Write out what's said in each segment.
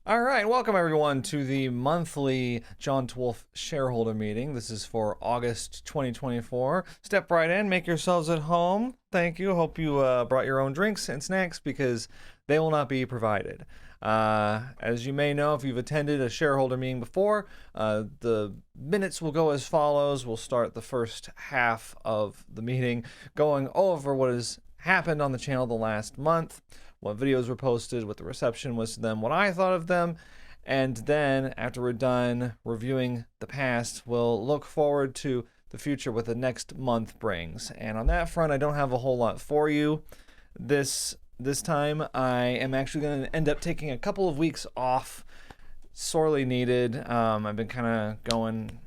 All right, welcome everyone to the monthly John Twolfe shareholder meeting. This is for August 2024. Step right in, make yourselves at home. Thank you. Hope you brought your own drinks and snacks because they will not be provided. As you may know, if you've attended a shareholder meeting before, the minutes will go as follows. We'll start the first half of the meeting going over what has happened on the channel the last month, what videos were posted, what the reception was to them, what I thought of them, and then after we're done reviewing the past, we'll look forward to the future, what the next month brings. And on that front, I don't have a whole lot for you this time. I am actually going to end up taking a couple of weeks off, sorely needed. I've been kind of going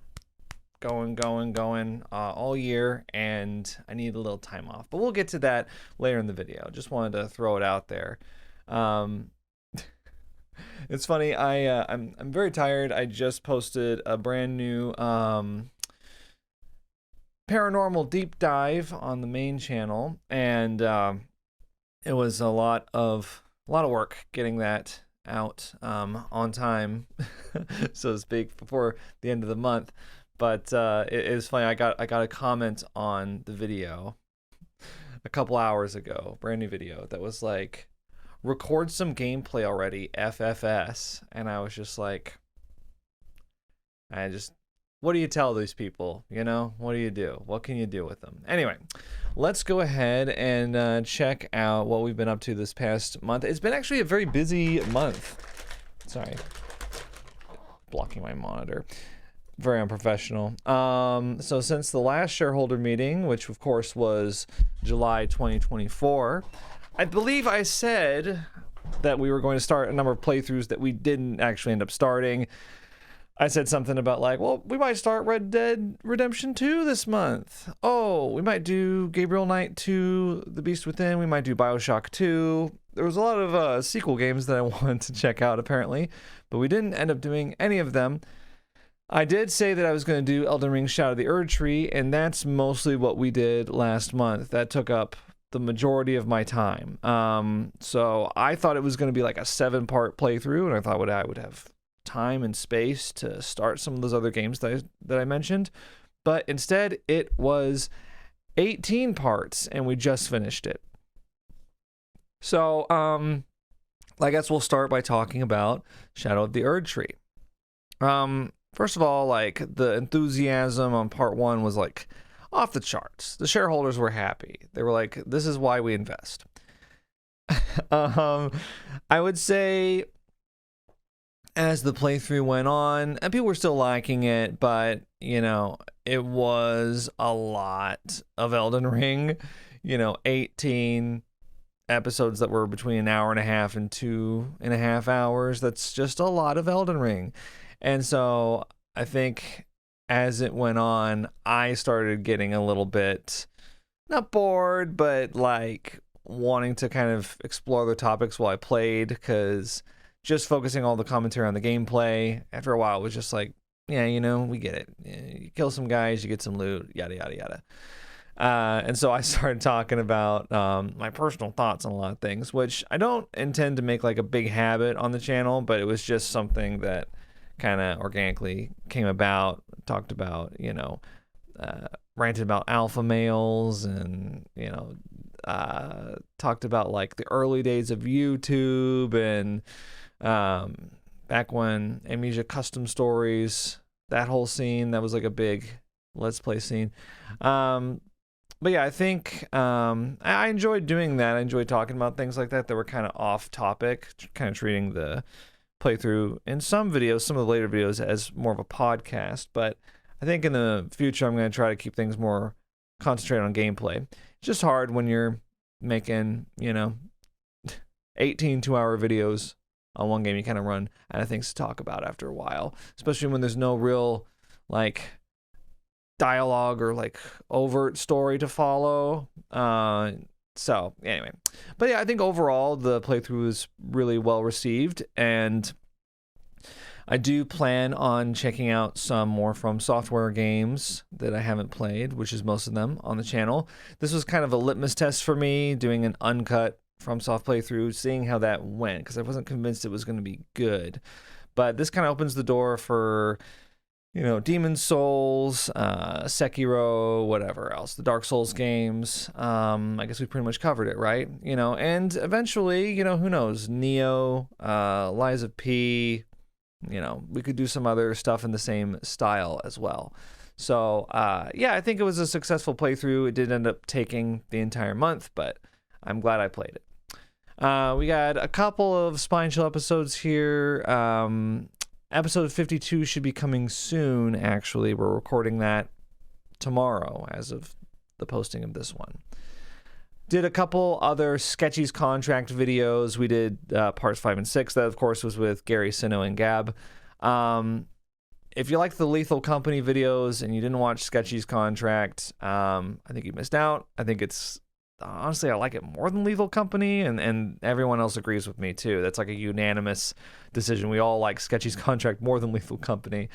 all year, and I need a little time off, but we'll get to that later in the video. Just wanted to throw it out there. It's funny, I'm very tired. I just posted a brand new paranormal deep dive on the main channel, and it was a lot of work getting that out on time, so to speak, before the end of the month. But it is funny. I got a comment on the video a couple hours ago, brand new video that was like, "Record some gameplay already, FFS." And I was just like, what do you tell these people? You know, what do you do? What can you do with them? Anyway, let's go ahead and check out what we've been up to this past month. It's been actually a very busy month. Sorry, blocking my monitor. Very unprofessional. So since the last shareholder meeting, which of course was July 2024, I believe I said that we were going to start a number of playthroughs that we didn't actually end up starting. I said something about like, well, we might start Red Dead Redemption 2 this month. Oh, we might do Gabriel Knight 2, The Beast Within. We might do Bioshock 2. There was a lot of sequel games that I wanted to check out apparently, but we didn't end up doing any of them. I did say that I was going to do Elden Ring Shadow of the Erdtree, and that's mostly what we did last month. That took up the majority of my time. So I thought it was going to be like a 7-part playthrough, and I thought I would have time and space to start some of those other games that I mentioned. But instead, it was 18 parts, and we just finished it. So I guess we'll start by talking about Shadow of the Erdtree. First of all, like, the enthusiasm on part 1 was like off the charts. The shareholders were happy. They were like, this is why we invest. I would say as the playthrough went on, and people were still liking it, but, you know, it was a lot of Elden Ring, 18 episodes that were between an hour and a half and 2.5 hours. That's just a lot of Elden Ring. And so I think as it went on, I started getting a little bit, not bored, but like wanting to kind of explore the topics while I played, because just focusing all the commentary on the gameplay, after a while, it was just like, yeah, we get it. You kill some guys, you get some loot, yada, yada, yada. And so I started talking about my personal thoughts on a lot of things, which I don't intend to make like a big habit on the channel, but it was just something that kind of organically came about. Talked about, ranted about alpha males, and talked about like the early days of YouTube, and back when Amnesia Custom Stories, that whole scene, that was like a big let's play scene. But yeah, I think I enjoyed doing that. I enjoyed talking about things like that were kind of off topic, kind of treating the playthrough in some videos, some of the later videos, as more of a podcast. But I think in the future, I'm going to try to keep things more concentrated on gameplay. It's just hard when you're making, 18 2-hour videos on one game. You kind of run out of things to talk about after a while, especially when there's no real like dialogue or like overt story to follow. So anyway, but yeah, I think overall the playthrough was really well received, and I do plan on checking out some more From Software games that I haven't played, which is most of them on the channel. This was kind of a litmus test for me, doing an uncut FromSoft playthrough, seeing how that went, because I wasn't convinced it was going to be good. But this kind of opens the door for, Demon Souls, Sekiro, whatever else, the Dark Souls games. I guess we pretty much covered it, right? And eventually, who knows, Neo, Lies of P, we could do some other stuff in the same style as well. So, I think it was a successful playthrough. It did end up taking the entire month, but I'm glad I played it. We got a couple of Spine Chill episodes here. Episode 52 should be coming soon, actually. We're recording that tomorrow as of the posting of this one. Did a couple other Sketchy's Contract videos. We did parts 5 and 6. That, of course, was with Gary, Sino, and Gab. If you like the Lethal Company videos and you didn't watch Sketchy's Contract, I think you missed out. I think it's... Honestly, I like it more than Lethal Company, and everyone else agrees with me, too. That's like a unanimous decision. We all like Sketchy's Contract more than Lethal Company.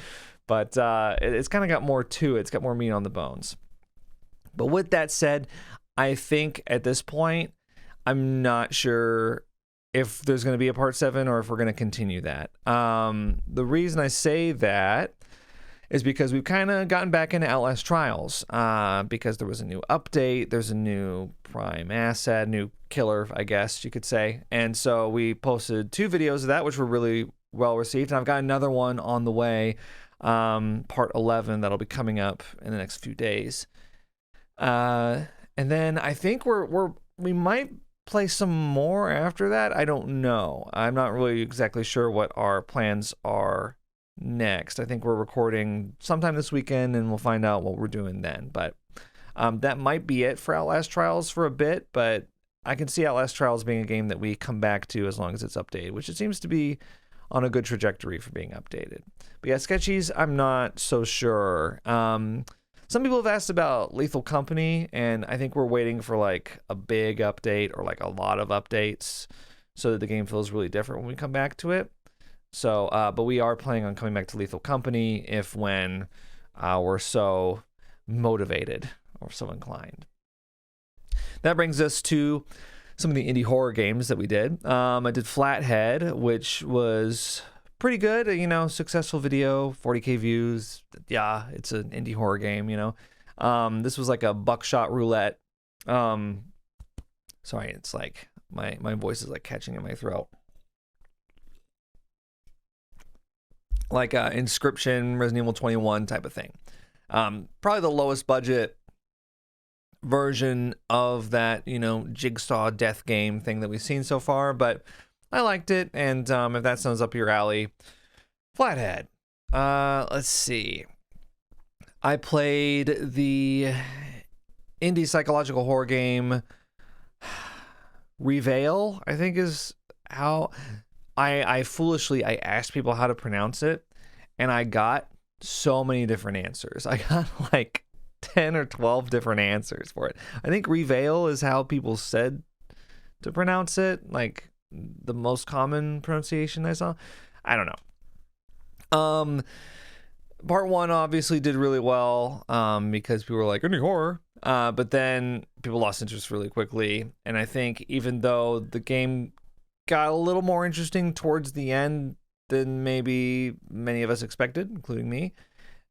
But it's kind of got more to it. It's got more meat on the bones. But with that said, I think at this point, I'm not sure if there's going to be a part 7 or if we're going to continue that. The reason I say that is because we've kind of gotten back into Outlast Trials because there was a new update. There's a new prime asset, new killer, I guess you could say. And so we posted 2 videos of that, which were really well received. And I've got another one on the way, part 11, that'll be coming up in the next few days. And then I think we might play some more after that. I don't know. I'm not really exactly sure what our plans are next. I think we're recording sometime this weekend, and we'll find out what we're doing then. But that might be it for Outlast Trials for a bit, but I can see Outlast Trials being a game that we come back to as long as it's updated, which it seems to be on a good trajectory for being updated. But yeah, Sketchies, I'm not so sure. Some people have asked about Lethal Company, and I think we're waiting for like a big update or like a lot of updates so that the game feels really different when we come back to it. So, but we are planning on coming back to Lethal Company when we're so motivated or so inclined. That brings us to some of the indie horror games that we did. I did Flathead, which was pretty good, successful video, 40K views. Yeah, it's an indie horror game, This was like a buckshot roulette. Sorry, it's like my voice is like catching in my throat. Like Inscription, Resident Evil 21 type of thing. Probably the lowest budget version of that, jigsaw death game thing that we've seen so far, but I liked it, and if that sounds up your alley, Flathead. Let's see. I played the indie psychological horror game Revil, I think is how... I foolishly asked people how to pronounce it, and I got so many different answers. I got like 10 or 12 different answers for it. I think Revil is how people said to pronounce it, like the most common pronunciation I saw. I don't know. Part 1 obviously did really well because people were like, indie horror. But then people lost interest really quickly. And I think even though the game got a little more interesting towards the end than maybe many of us expected, including me,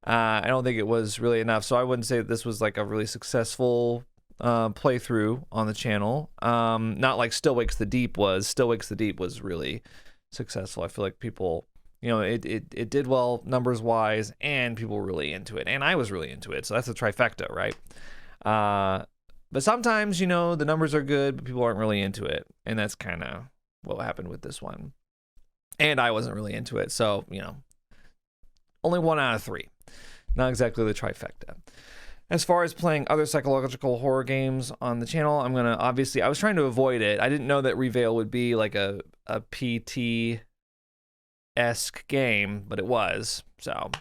I don't think it was really enough. So I wouldn't say that this was like a really successful playthrough on the channel. Not like Still Wakes the Deep was. Still Wakes the Deep was really successful. I feel like people, it did well numbers wise, and people were really into it, and I was really into it. So that's a trifecta, right? But sometimes, the numbers are good, but people aren't really into it, and that's kind of what happened with this one. And I wasn't really into it, so only 1 out of 3. Not exactly the trifecta. As far as playing other psychological horror games on the channel, I was trying to avoid it. I didn't know that Revil would be like a PT-esque game, but it was. So,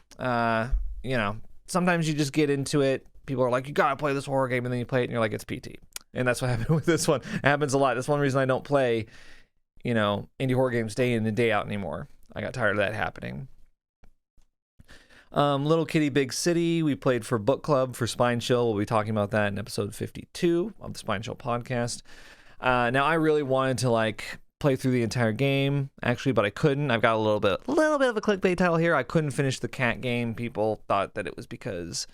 sometimes you just get into it. People are like, you gotta play this horror game, and then you play it, and you're like, it's PT. And that's what happened with this one. It happens a lot. That's one reason I don't play, indie horror games day in and day out anymore. I got tired of that happening. Little Kitty Big City, we played for book club for Spine Chill. We'll be talking about that in episode 52 of the Spine Chill podcast. Now I really wanted to like play through the entire game actually, but I couldn't. I've got a little bit of a clickbait title here. I couldn't finish the cat game. People thought that it was because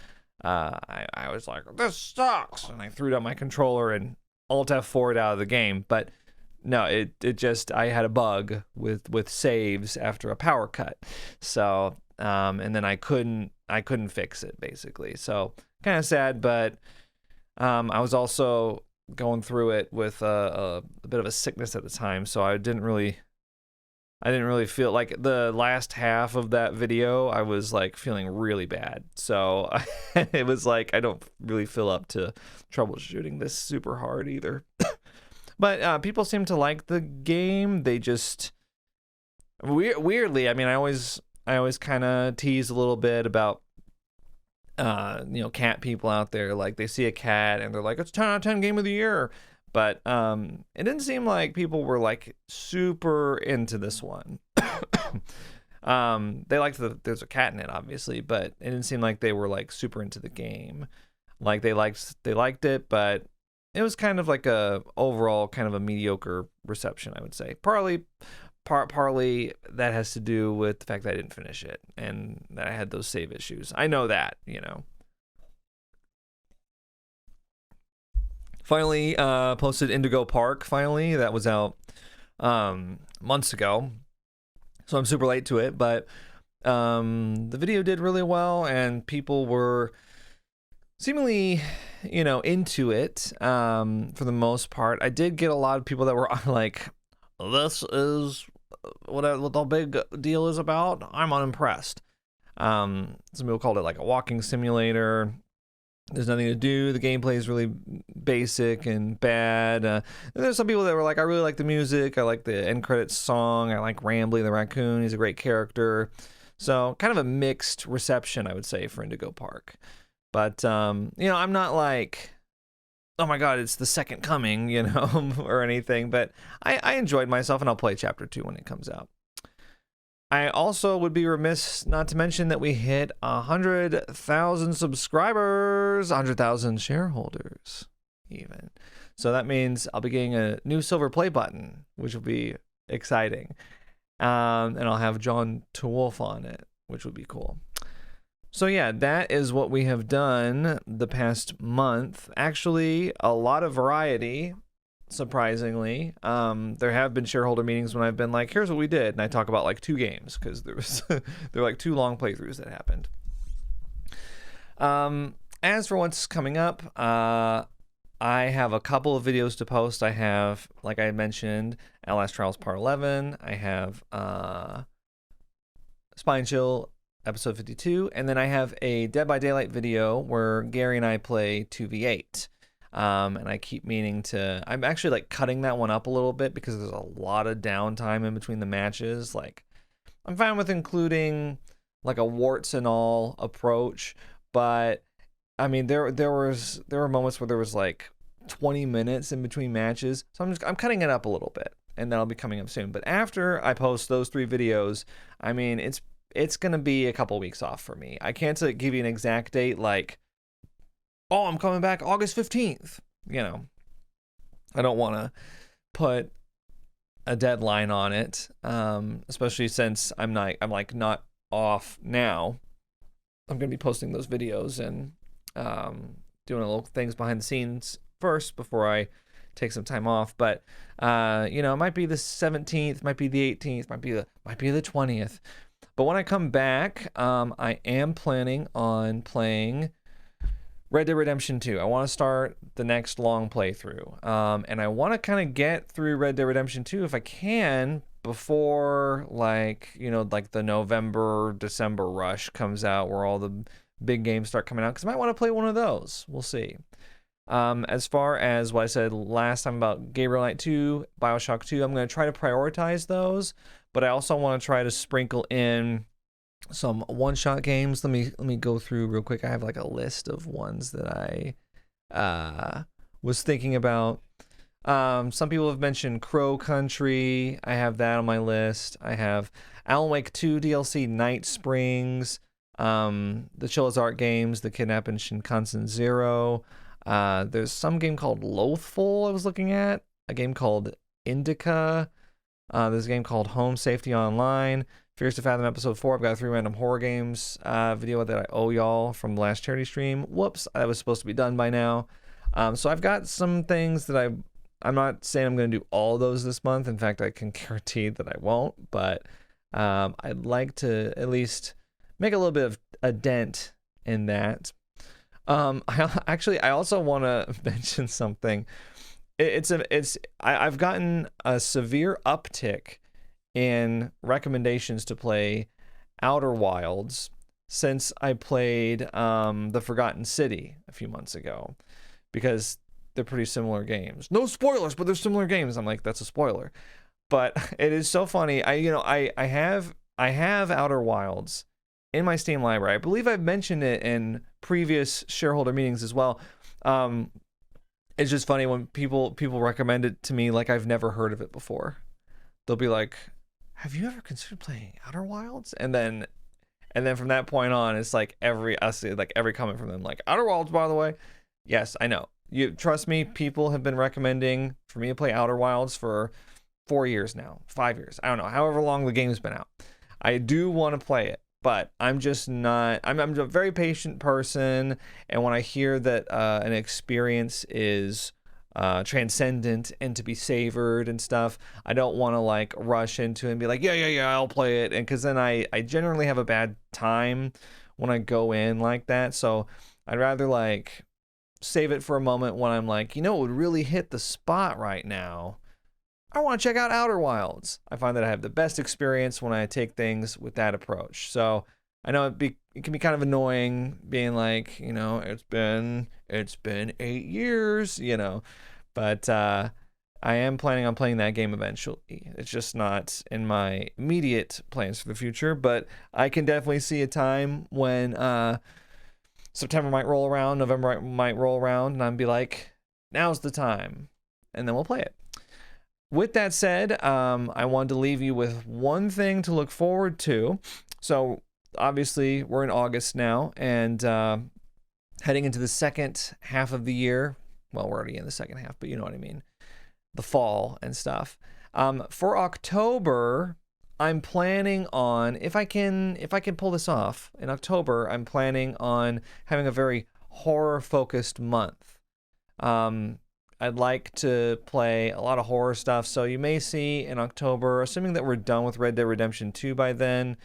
I was like, this sucks, and I threw down my controller and Alt F4 out of the game. But no, it just, I had a bug with saves after a power cut. So and then I couldn't fix it basically. So kind of sad, but I was also going through it with a bit of a sickness at the time, so I didn't really feel like the last half of that video I was like feeling really bad. So it was like I don't really feel up to troubleshooting this super hard either. But people seem to like the game. They just weirdly, I mean, I always kind of tease a little bit about cat people out there. Like they see a cat and they're like, it's 10 out of 10 game of the year. But it didn't seem like people were like super into this one. They liked there's a cat in it, obviously, but it didn't seem like they were like super into the game. Like they liked it, but it was kind of like a overall kind of a mediocre reception, I would say. Partly that has to do with the fact that I didn't finish it and that I had those save issues. I know that, Finally, posted Indigo Park. Finally, that was out months ago, so I'm super late to it. But the video did really well, and people were seemingly, into it for the most part. I did get a lot of people that were like, "This is what the big deal is about." I'm unimpressed. Some people called it like a walking simulator. There's nothing to do. The gameplay is really basic and bad. And there's some people that were like, I really like the music. I like the end credits song. I like Rambly the raccoon. He's a great character. So kind of a mixed reception, I would say, for Indigo Park. But, I'm not like, oh my God, it's the second coming, or anything. But I enjoyed myself, and I'll play Chapter 2 when it comes out. I also would be remiss not to mention that we hit 100,000 subscribers, 100,000 shareholders, even. So that means I'll be getting a new silver play button, which will be exciting. And I'll have John Twolfe on it, which would be cool. So yeah, that is what we have done the past month. Actually, a lot of variety. Surprisingly, there have been shareholder meetings when I've been like, here's what we did, and I talk about like 2 games because there were like 2 long playthroughs that happened. As for what's coming up, I have a couple of videos to post. I have, like I mentioned, Outlast Trials Part 11. I have Spine Chill episode 52, and then I have a Dead by Daylight video where Gary and I play 2v8. And I keep meaning to, I'm actually like cutting that one up a little bit because there's a lot of downtime in between the matches. Like I'm fine with including like a warts and all approach, but I mean, there were moments where there was like 20 minutes in between matches. So I'm cutting it up a little bit, and that'll be coming up soon. But after I post those 3 videos, I mean, it's going to be a couple weeks off for me. I can't give you an exact date, like, oh, I'm coming back August 15th. I don't want to put a deadline on it, especially since I'm not off now. I'm going to be posting those videos and doing a little things behind the scenes first before I take some time off. But it might be the 17th, might be the 18th, might be the 20th. But when I come back, I am planning on playing Red Dead Redemption 2. I want to start the next long playthrough. And I want to kind of get through Red Dead Redemption 2 if I can before like the November, December rush comes out where all the big games start coming out, because I might want to play one of those. We'll see. As far as what I said last time about Gabriel Knight 2, BioShock 2, I'm going to try to prioritize those, but I also want to try to sprinkle in some one-shot games. Let me go through real quick. I have like a list of ones that I was thinking about. Some people have mentioned Crow Country. I have that on my list. I have Alan Wake 2 DLC Night Springs, the Chill as Art games, The Kidnap in Shinkansen Zero. There's some game called Loathful I was looking at. a game called Indica. There's a game called Home Safety Online. Fears to Fathom episode 4. I've got 3 random horror games video that I owe y'all from the last charity stream. Whoops, that was supposed to be done by now. So I've got some things that I'm not saying I'm going to do all those this month. In fact, I can guarantee that I won't. But I'd like to at least make a little bit of a dent in that. I also want to mention something. I've gotten a severe uptick in recommendations to play Outer Wilds since I played The Forgotten City a few months ago, because they're pretty similar games. No spoilers, but they're similar games. I'm like, that's a spoiler. But it is so funny. I have Outer Wilds in my Steam library. I believe I've mentioned it in previous shareholder meetings as well. It's just funny when people recommend it to me like I've never heard of it before. They'll be like, have you ever considered playing Outer Wilds? And then from that point on, it's like every comment from them, like, Outer Wilds, by the way. Yes, I know. You trust me, people have been recommending for me to play Outer Wilds for 4 years now, 5 years. I don't know, however long the game's been out. I do want to play it, but I'm just not. I'm a very patient person, and when I hear that an experience is transcendent and to be savored and stuff, I don't want to like rush into it and be like, yeah, I'll play it, and because then I generally have a bad time when I go in like that. So I'd rather like save it for a moment when I'm like, it would really hit the spot right now. I want to check out Outer Wilds. I find that I have the best experience when I take things with that approach. So I know it can be kind of annoying being like, it's been 8 years, but I am planning on playing that game eventually. It's just not in my immediate plans for the future, but I can definitely see a time when September might roll around, November might roll around, and I'd be like, now's the time, and then we'll play it. With that said, I wanted to leave you with one thing to look forward to. So obviously we're in August now, and heading into the second half of the year. Well, we're already in the second half, but you know what I mean. The fall and stuff. For October, I'm planning on, if I can pull this off, in October, I'm planning on having a very horror-focused month. I'd like to play a lot of horror stuff, so you may see in October, assuming that we're done with Red Dead Redemption 2 by then,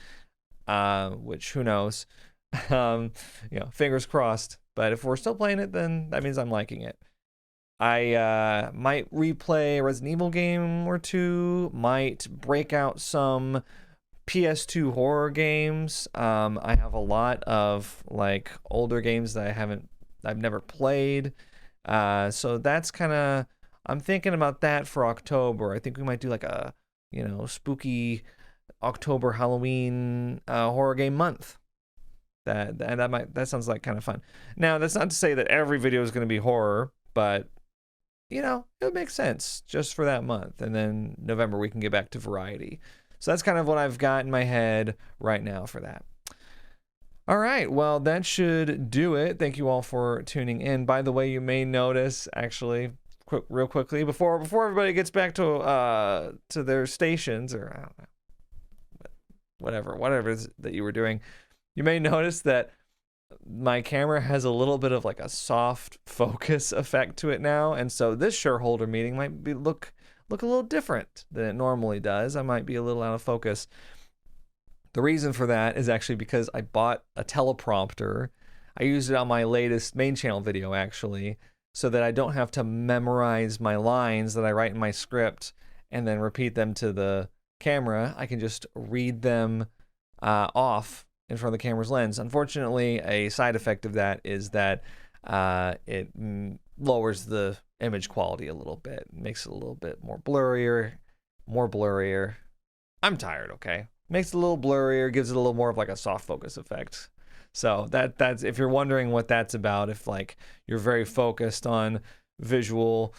which who knows, fingers crossed. But if we're still playing it, then that means I'm liking it. I might replay a Resident Evil game or two, might break out some PS2 horror games. I have a lot of like older games that I've never played. So that's kind of, I'm thinking about that for October. I think we might do like a, spooky October Halloween horror game month. That sounds like kind of fun. Now, that's not to say that every video is going to be horror, but it would make sense just for that month. And then November we can get back to variety. So that's kind of what I've got in my head right now for that. All right, well, that should do it. Thank you all for tuning in. By the way, you may notice, actually, real quickly, before everybody gets back to their stations, or I don't know, whatever it is that you were doing, you may notice that my camera has a little bit of like a soft focus effect to it now, and so this shareholder meeting might look a little different than it normally does. I might be a little out of focus. The reason for that is actually because I bought a teleprompter. I used it on my latest main channel video, actually, so that I don't have to memorize my lines that I write in my script and then repeat them to the camera. I can just read them off in front of the camera's lens. Unfortunately, a side effect of that is that it lowers the image quality a little bit, makes it a little bit more blurrier. I'm tired, okay? Makes it a little blurrier, gives it a little more of like a soft focus effect. So that's, if you're wondering what that's about, if like you're very focused on visual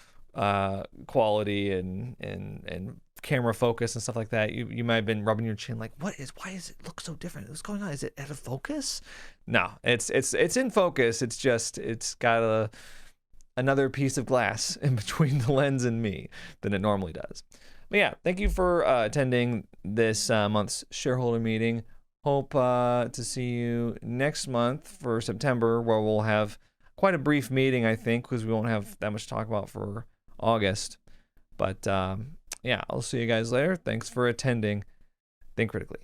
quality and camera focus and stuff like that, you might have been rubbing your chin like, why does it look so different? What's going on? Is it out of focus? No, it's in focus. It's just, it's got another piece of glass in between the lens and me than it normally does. But yeah, thank you for attending this month's shareholder meeting. Hope to see you next month for September, where we'll have quite a brief meeting, I think, because we won't have that much to talk about for August. But yeah, I'll see you guys later. Thanks for attending. Think critically.